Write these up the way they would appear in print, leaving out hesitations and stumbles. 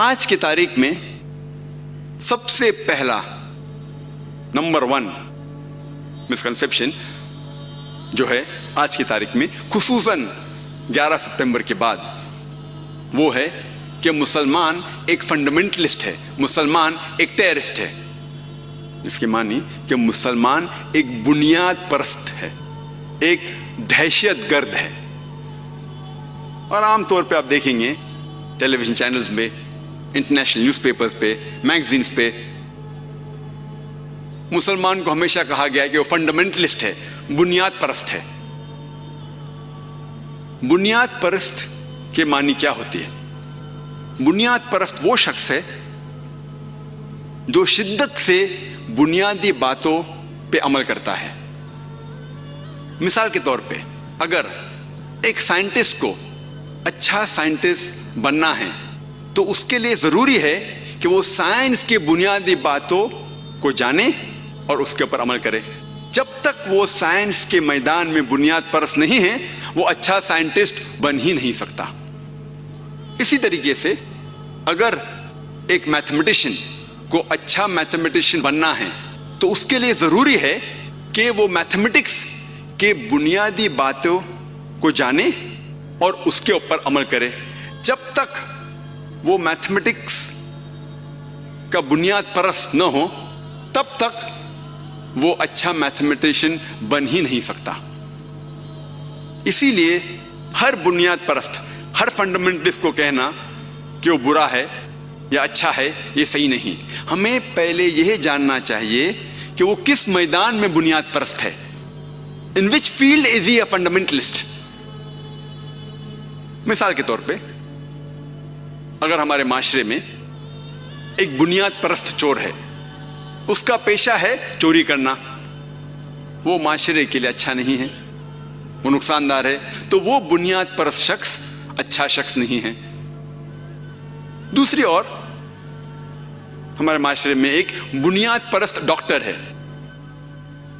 آج کی تاریخ میں سب سے پہلا نمبر 1 مسکنسیپشن جو ہے آج کی تاریخ میں خصوصاً 11 ستمبر کے بعد وہ ہے کہ مسلمان ایک فنڈامنٹلسٹ ہے، مسلمان ایک ٹیررسٹ ہے. اس کے معنی کہ مسلمان ایک بنیاد پرست ہے، ایک دہشت گرد ہے. اور عام طور پہ آپ دیکھیں گے ٹیلی ویژن چینلز میں، انٹرنیشنل نیوز پیپرز پہ، میگزینز پہ مسلمان کو ہمیشہ کہا گیا ہے کہ وہ فنڈامنٹلسٹ ہے، بنیاد پرست ہے. بنیاد پرست کے معنی کیا ہوتی ہے؟ بنیاد پرست وہ شخص ہے جو شدت سے بنیادی باتوں پہ عمل کرتا ہے. مثال کے طور پہ اگر ایک سائنٹسٹ کو اچھا سائنٹسٹ بننا ہے تو اس کے لیے ضروری ہے کہ وہ سائنس کی بنیادی باتوں کو جانے اور اس کے اوپر عمل کرے. جب تک وہ سائنس کے میدان میں بنیاد پرست نہیں ہے وہ اچھا سائنٹسٹ بن ہی نہیں سکتا. اسی طریقے سے اگر ایک میتھمیٹیشین کو اچھا میتھمیٹیشین بننا ہے تو اس کے لیے ضروری ہے کہ وہ میتھمیٹکس کے بنیادی باتوں کو جانے اور اس کے اوپر عمل کرے. جب تک وہ میتھمیٹکس کا بنیاد پرست نہ ہو تب تک وہ اچھا میتھمیٹیشین بن ہی نہیں سکتا. اسی لیے ہر بنیاد پرست، ہر فنڈامنٹلسٹ کو کہنا کہ وہ برا ہے یا اچھا ہے یہ صحیح نہیں. ہمیں پہلے یہ جاننا چاہیے کہ وہ کس میدان میں بنیاد پرست ہے. In which field is he a fundamentalist؟ مثال کے طور پہ اگر ہمارے معاشرے میں ایک بنیاد پرست چور ہے، اس کا پیشہ ہے چوری کرنا، وہ معاشرے کے لیے اچھا نہیں ہے، وہ نقصان دہ ہے، تو وہ بنیاد پرست شخص اچھا شخص نہیں ہے. دوسری اور ہمارے معاشرے میں ایک بنیاد پرست ڈاکٹر ہے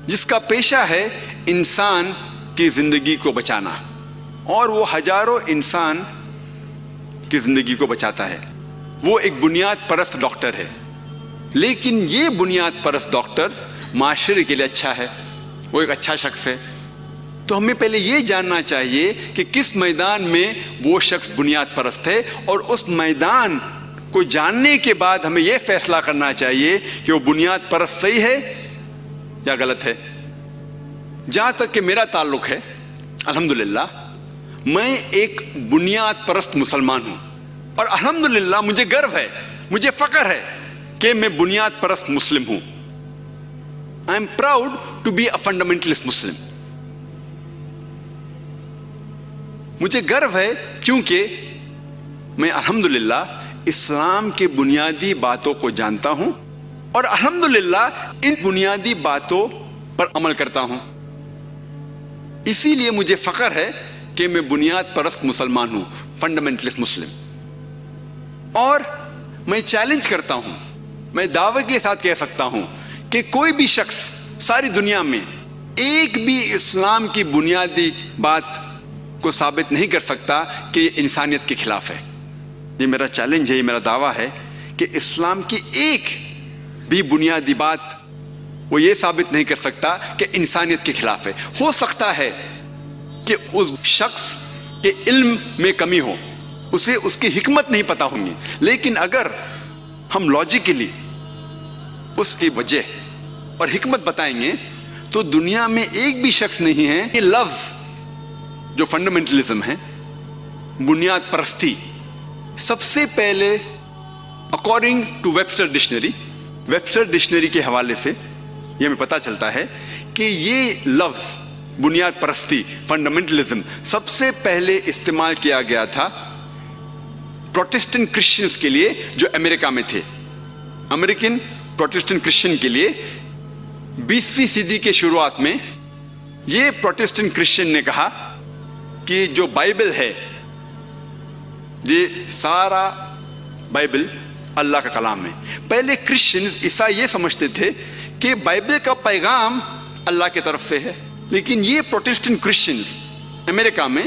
جس کا پیشہ ہے انسان کی زندگی کو بچانا، اور وہ ہزاروں انسان کی زندگی کو بچاتا ہے. وہ ایک بنیاد پرست ڈاکٹر ہے، لیکن یہ بنیاد پرست ڈاکٹر معاشرے کے لیے اچھا ہے، وہ ایک اچھا شخص ہے. تو ہمیں پہلے یہ جاننا چاہیے کہ کس میدان میں وہ شخص بنیاد پرست ہے، اور اس میدان کو جاننے کے بعد ہمیں یہ فیصلہ کرنا چاہیے کہ وہ بنیاد پرست صحیح ہے یا غلط ہے. جہاں تک کہ میرا تعلق ہے، الحمدللہ میں ایک بنیاد پرست مسلمان ہوں، اور الحمدللہ مجھے گرو ہے، مجھے فخر ہے کہ میں بنیاد پرست مسلم ہوں. I am proud to be a fundamentalist Muslim. مجھے گرو ہے کیونکہ میں الحمدللہ اسلام کے بنیادی باتوں کو جانتا ہوں اور الحمدللہ ان بنیادی باتوں پر عمل کرتا ہوں. اسی لیے مجھے فخر ہے کہ میں بنیاد پرست مسلمان ہوں، فنڈامنٹلسٹ مسلم. اور میں چیلنج کرتا ہوں، میں دعوے کے ساتھ کہہ سکتا ہوں کہ کوئی بھی شخص ساری دنیا میں ایک بھی اسلام کی بنیادی بات کو ثابت نہیں کر سکتا کہ یہ انسانیت کے خلاف ہے. یہ میرا چیلنج ہے، یہ میرا دعویٰ ہے کہ اسلام کی ایک بھی بنیادی بات وہ یہ ثابت نہیں کر سکتا کہ انسانیت کے خلاف ہے. ہو سکتا ہے کہ اس شخص کے علم میں کمی ہو، اسے اس کی حکمت نہیں پتہ ہوں گی، لیکن اگر ہم لاجیکلی اس کی وجہ اور حکمت بتائیں گے تو دنیا میں ایک بھی شخص نہیں ہے. یہ لفظ جو فنڈامنٹلزم ہے، بنیاد پرستی، سب سے پہلے اکارڈنگ ٹو ویبسٹر ڈکشنری کے حوالے سے یہ ہمیں پتہ چلتا ہے کہ یہ لفظ بنیاد پرستی، فنڈامنٹلزم سب سے پہلے استعمال کیا گیا تھا پروٹسٹنٹ کرسچنز کے لیے جو امریکہ میں تھے. امریکن پروٹسٹنٹ کرسچن کے لیے 20ویں صدی کے شروعات میں یہ پروٹسٹنٹ کرسچن نے کہا کہ جو بائبل ہے، یہ سارا بائبل اللہ کا کلام ہے. پہلے کرسچنز عیسائی یہ سمجھتے تھے کہ بائبل کا پیغام اللہ کی طرف سے ہے، لیکن یہ پروٹسٹنٹ کرسچنز امریکہ میں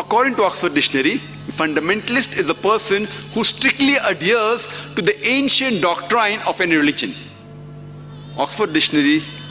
According to Oxford Dictionary, fundamentalist is a person who strictly adheres to the ancient doctrine of any religion. Oxford Dictionary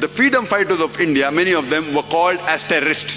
The freedom fighters of India, many of them were called as terrorists.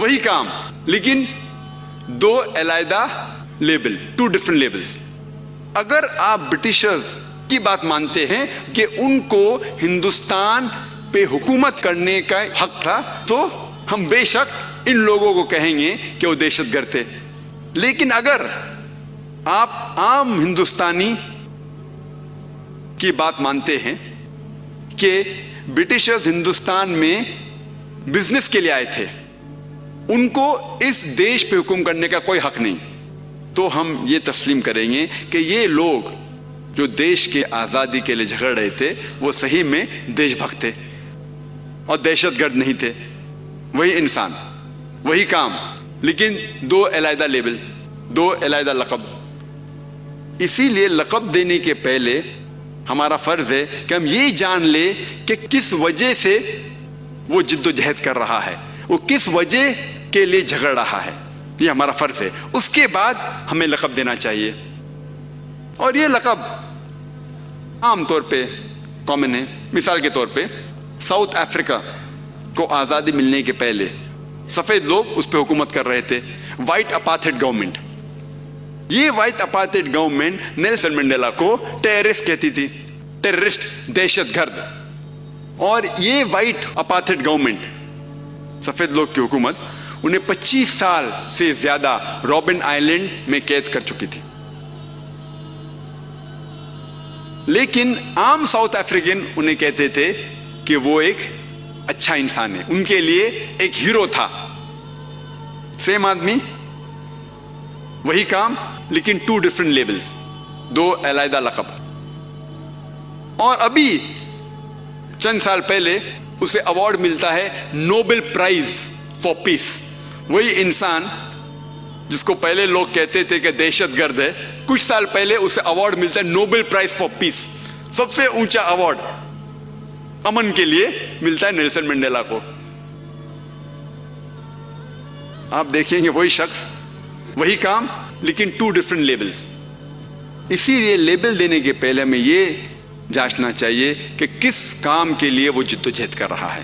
وہی کام لیکن دو علیحدہ label, 2 different labels. اگر آپ Britishers کی بات مانتے ہیں کہ ان کو ہندوستان پہ حکومت کرنے کا حق تھا تو ہم بے شک ان لوگوں کو کہیں گے کہ وہ دہشت گرد تھے. لیکن اگر آپ عام ہندوستانی کی بات مانتے ہیں کہ برٹشرز ہندوستان میں بزنس کے لیے آئے تھے, ان کو اس دیش پہ حکم کرنے کا کوئی حق نہیں, تو ہم یہ تسلیم کریں گے کہ یہ لوگ جو دیش کے آزادی کے لیے جھگڑ رہے تھے وہ صحیح میں دیش بھکت تھے اور دہشت گرد نہیں تھے. وہی انسان, وہی کام, لیکن 2 علیحدہ لیبل, 2 علیحدہ لقب. اسی لیے لقب دینے کے پہلے ہمارا فرض ہے کہ ہم یہ جان لیں کہ کس وجہ سے وہ جد و جہد کر رہا ہے, وہ کس وجہ کے لیے جھگڑ رہا ہے. یہ ہمارا فرض ہے. اس کے بعد ہمیں لقب دینا چاہیے. اور یہ لقب عام طور پہ کامن ہے. مثال کے طور پہ ساؤتھ افریقہ کو آزادی ملنے کے پہلے سفید لوگ اس پہ حکومت کر رہے تھے, وائٹ اپارتھائڈ گورنمنٹ. یہ وائٹ اپارتھائڈ گورنمنٹ نیلسن منڈیلا کو ٹیررسٹ کہتی تھی, ٹیررسٹ, دہشت گرد. اور یہ وائٹ اپارتھائڈ گورنمنٹ, سفید لوگ کی حکومت, انہیں 25 سال سے زیادہ رابن آئلینڈ میں قید کر چکی تھی. لیکن عام ساؤتھ افریقن انہیں کہتے تھے کہ وہ ایک اچھا انسان ہے, ان کے لیے ایک ہیرو تھا. سیم آدمی, وہی کام, لیکن 2 different لیبلز, 2 علیحدہ لقب. اور ابھی چند سال پہلے اسے ایوارڈ ملتا ہے نوبل پرائز فار پیس. وہی انسان جس کو پہلے لوگ کہتے تھے کہ دہشت گرد ہے, کچھ سال پہلے اسے ایوارڈ ملتا ہے نوبل پرائز فار پیس. سب سے اونچا ایوارڈ امن کے لیے ملتا ہے نیلسن منڈیلا کو. آپ دیکھیں گے وہی شخص, وہی کام, لیکن 2 different لیبلز. اسی لیے لیبل دینے کے پہلے ہمیں یہ جانچنا چاہیے کہ کس کام کے لیے وہ جد و جہد کر رہا ہے.